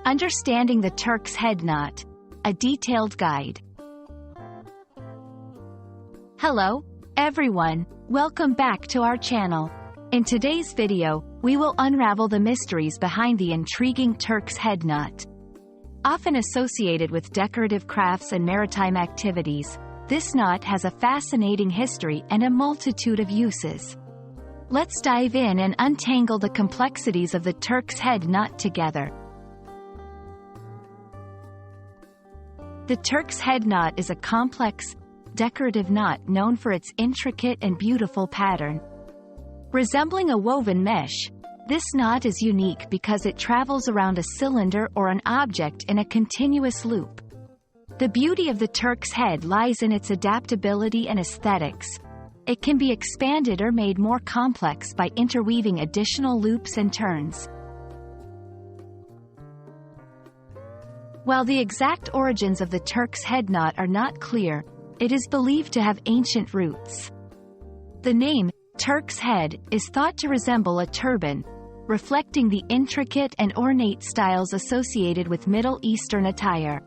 Understanding the Turk's head knot. A detailed guide. Hello, everyone. Welcome back to our channel. In today's video, we will unravel the mysteries behind the intriguing Turk's head knot. Often associated with decorative crafts and maritime activities, this knot has a fascinating history and a multitude of uses. Let's dive in and untangle the complexities of the Turk's head knot together. The Turk's head knot is a complex, decorative knot known for its intricate and beautiful pattern. Resembling a woven mesh, this knot is unique because it travels around a cylinder or an object in a continuous loop. The beauty of the Turk's head lies in its adaptability and aesthetics. It can be expanded or made more complex by interweaving additional loops and turns. While the exact origins of the Turk's head knot are not clear, it is believed to have ancient roots. The name, Turk's head, is thought to resemble a turban, reflecting the intricate and ornate styles associated with Middle Eastern attire.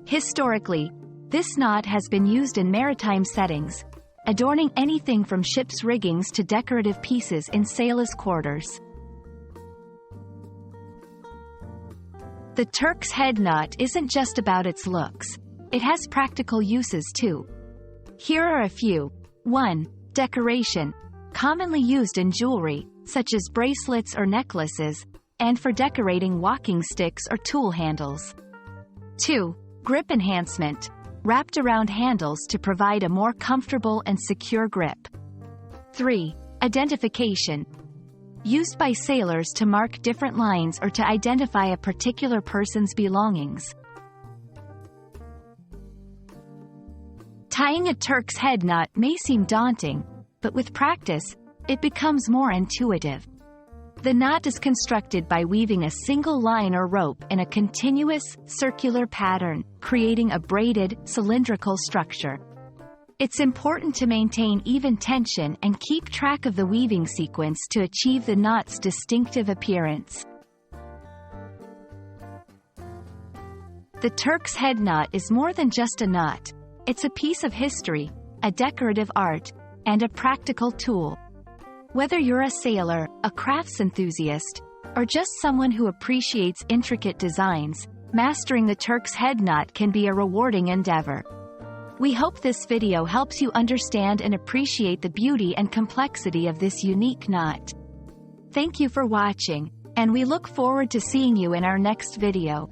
Historically, this knot has been used in maritime settings, adorning anything from ships' riggings to decorative pieces in sailors' quarters. The Turk's head knot isn't just about its looks. It has practical uses too. Here are a few. 1. Decoration. Commonly used in jewelry, such as bracelets or necklaces, and for decorating walking sticks or tool handles. 2. Grip enhancement. Wrapped around handles to provide a more comfortable and secure grip. 3. Identification. Used by sailors to mark different lines or to identify a particular person's belongings. Tying a Turk's head knot may seem daunting, but with practice, it becomes more intuitive. The knot is constructed by weaving a single line or rope in a continuous, circular pattern, creating a braided, cylindrical structure. It's important to maintain even tension and keep track of the weaving sequence to achieve the knot's distinctive appearance. The Turk's head knot is more than just a knot. It's a piece of history, a decorative art, and a practical tool. Whether you're a sailor, a crafts enthusiast, or just someone who appreciates intricate designs, mastering the Turk's head knot can be a rewarding endeavor. We hope this video helps you understand and appreciate the beauty and complexity of this unique knot. Thank you for watching, and we look forward to seeing you in our next video.